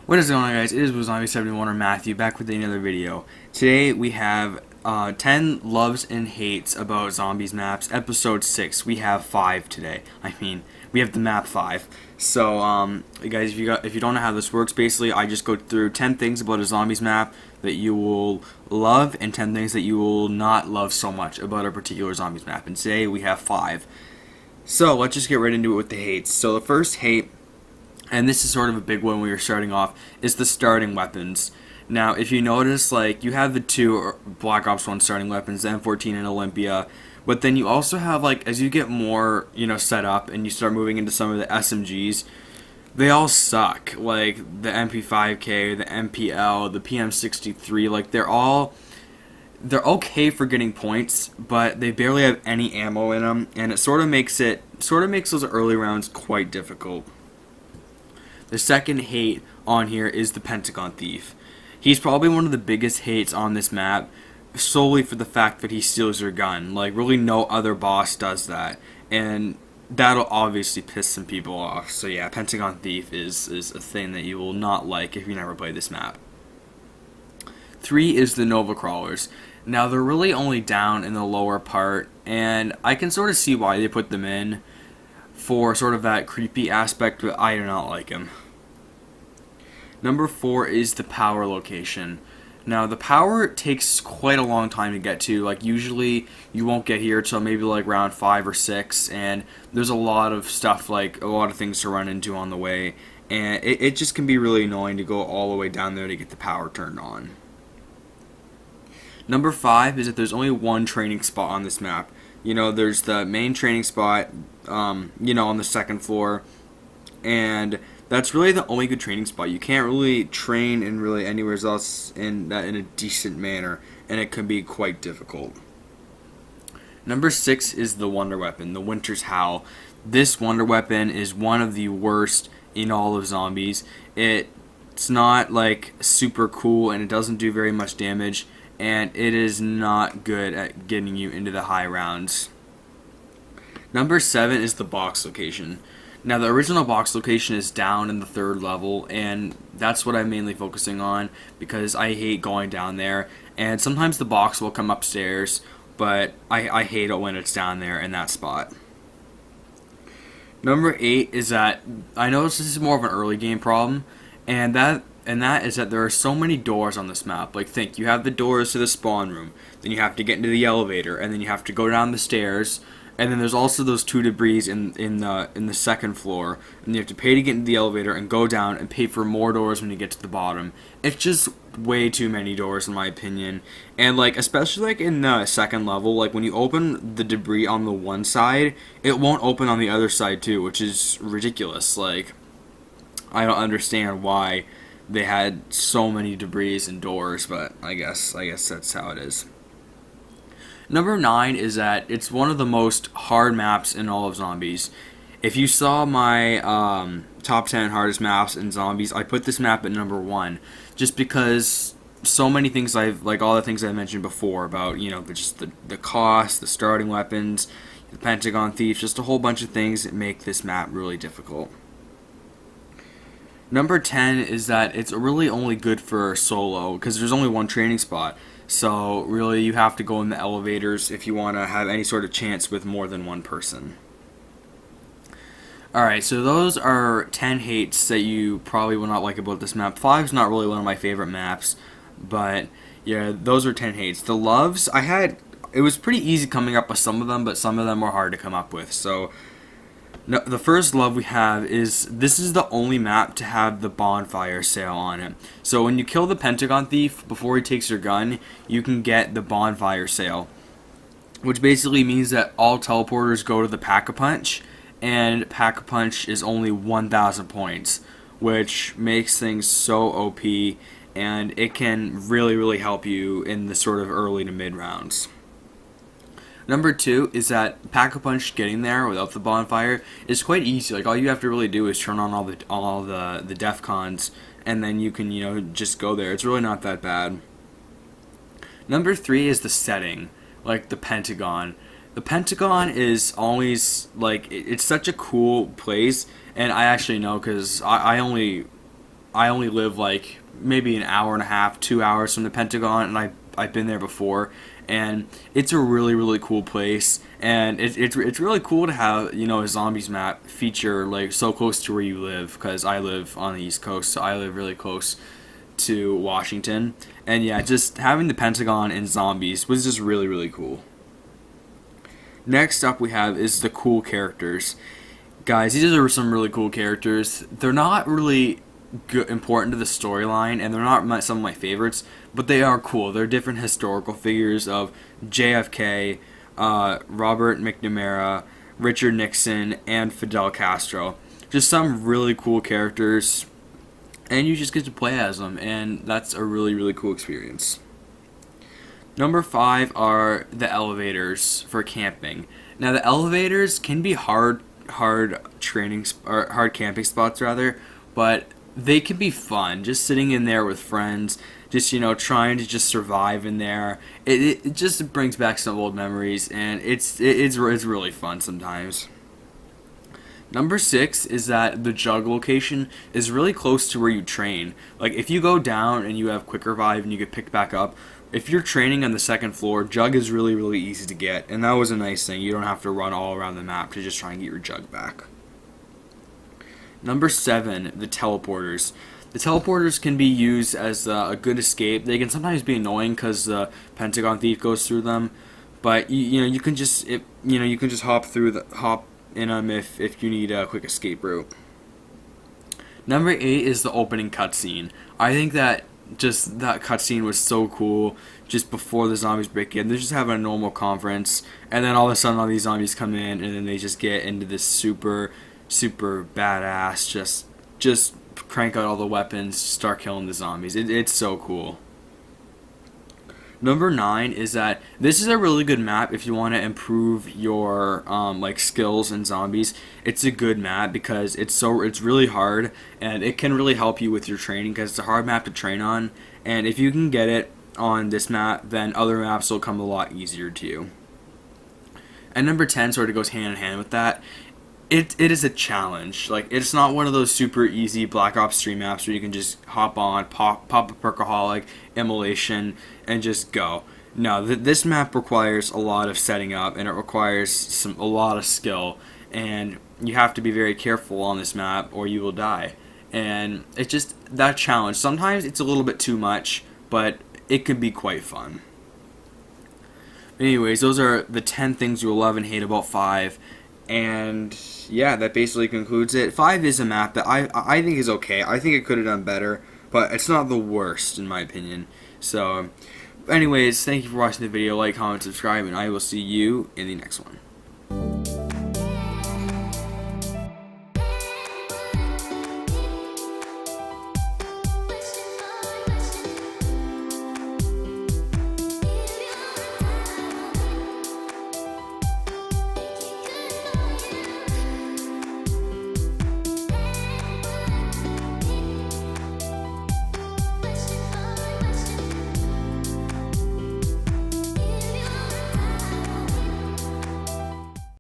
What is going on, guys? It is Zombie71 or Matthew back with another video. Today we have 10 loves and hates about zombies maps, episode 6. We have 5 today. We have the map 5. So, guys, if you don't know how this works, basically I just go through 10 things about a zombies map that you will love and 10 things that you will not love so much about a particular zombies map. And today we have 5. So, let's just get right into it with the hates. So, the first hate, and this is sort of a big one when you're starting off, is the starting weapons. Now, if you notice, like, you have the two Black Ops 1 starting weapons, the M14 and Olympia, but then you also have, like, as you get more, set up and you start moving into some of the SMGs, they all suck. Like, the MP5K, the MPL, the PM63, like, they're okay for getting points, but they barely have any ammo in them, and it sort of makes those early rounds quite difficult. The second hate on here is the Pentagon Thief. He's probably one of the biggest hates on this map, solely for the fact that he steals your gun. Like, really no other boss does that, and that'll obviously piss some people off. So yeah, Pentagon Thief is a thing that you will not like if you never play this map. 3 is the Nova Crawlers. Now, they're really only down in the lower part, and I can sort of see why they put them in, for sort of that creepy aspect, but I do not like him. Number 4 is the power location. Now, the power takes quite a long time to get to. Like, usually you won't get here till maybe like round 5 or 6, and there's a lot of stuff, like a lot of things to run into on the way, and it just can be really annoying to go all the way down there to get the power turned on. Number 5 is that there's only one training spot on this map. There's the main training spot, on the second floor, and that's really the only good training spot. You can't really train in really anywhere else in a decent manner, and it can be quite difficult. Number 6 is the Wonder Weapon, the Winter's Howl. This Wonder Weapon is one of the worst in all of zombies. It's not like super cool, and it doesn't do very much damage, and it is not good at getting you into the high rounds. Number 7 is the box location. Now, the original box location is down in the 3rd level, and that's what I'm mainly focusing on because I hate going down there. And sometimes the box will come upstairs, but I hate it when it's down there in that spot. Number 8 is that I know this is more of an early game problem, and that is that there are so many doors on this map. Like, think, you have the doors to the spawn room, then you have to get into the elevator, and then you have to go down the stairs, and then there's also those 2 debris in the second floor, and you have to pay to get into the elevator and go down and pay for more doors when you get to the bottom. It's just way too many doors in my opinion, and like especially like in the second level, like when you open the debris on the one side, it won't open on the other side too, which is ridiculous. Like, I don't understand why they had so many debris and doors, but I guess that's how it is. Number 9 is that it's one of the most hard maps in all of zombies. If you saw my top 10 hardest maps in zombies, I put this map at number 1, just because so many things all the things I mentioned before about, just the cost, the starting weapons, the Pentagon Thief, just a whole bunch of things that make this map really difficult. Number 10 is that it's really only good for solo, because there's only one training spot. So really you have to go in the elevators if you want to have any sort of chance with more than one person. Alright, so those are 10 hates that you probably will not like about this map. 5 is not really one of my favorite maps, but yeah, those are 10 hates. The loves, it was pretty easy coming up with some of them, but some of them were hard to come up with. So no, the first love we have is, this is the only map to have the bonfire sale on it. So when you kill the Pentagon Thief before he takes your gun, you can get the bonfire sale, which basically means that all teleporters go to the Pack-a-Punch, and Pack-a-Punch is only 1,000 points, which makes things so OP, and it can really, really help you in the sort of early to mid rounds. Number 2 is that Pack-a-Punch getting there without the bonfire is quite easy. Like, all you have to really do is turn on all the def cons, and then you can just go there. It's really not that bad. Number 3 is the setting, like the Pentagon. The Pentagon is always like, it's such a cool place, and I actually know because I only I only live like maybe an hour and a half, 2 hours from the Pentagon, and I've been there before, and it's a really really cool place, and it's really cool to have a zombies map feature like so close to where you live, because I live on the East Coast, so I live really close to Washington, and yeah, just having the Pentagon and zombies was just really really cool. Next up we have is the cool characters. Guys, these are some really cool characters. They're not really important to the storyline, and they're not some of my favorites, but they are cool. They're different historical figures of JFK, Robert McNamara, Richard Nixon, and Fidel Castro. Just some really cool characters, and you just get to play as them, and that's a really, really cool experience. Number 5 are the elevators for camping. Now, the elevators can be hard hard camping spots rather, but they can be fun. Just sitting in there with friends, just trying to just survive in there. It just brings back some old memories, and it's really fun sometimes. Number 6 is that the jug location is really close to where you train. Like, if you go down and you have quick revive and you get picked back up, if you're training on the second floor, jug is really, really easy to get. And that was a nice thing. You don't have to run all around the map to just try and get your jug back. Number 7, the teleporters. The teleporters can be used as a good escape. They can sometimes be annoying because the Pentagon thief goes through them, but you can just hop in them if you need a quick escape route. Number 8 is the opening cutscene. I think that just that cutscene was so cool. Just before the zombies break in, they're just having a normal conference, and then all of a sudden all these zombies come in, and then they just get into this super badass, just crank out all the weapons, start killing the zombies. It's so cool. Number 9 is that this is a really good map if you want to improve your skills in zombies. It's a good map because it's really hard, and it can really help you with your training because it's a hard map to train on. And if you can get it on this map, then other maps will come a lot easier to you. And number 10 sort of goes hand in hand with that. It is a challenge. Like, it's not one of those super easy Black Ops 3 maps where you can just hop on, pop a Perkaholic, Immolation, and just go. No, this map requires a lot of setting up, and it requires a lot of skill, and you have to be very careful on this map or you will die. And it's just that challenge. Sometimes it's a little bit too much, but it can be quite fun. Anyways, those are the 10 things you will love and hate about 5. And yeah, that basically concludes it. 5 is a map that I think is okay. I think it could have done better, but it's not the worst in my opinion. So anyways, thank you for watching the video. Like, comment, subscribe, and I will see you in the next one.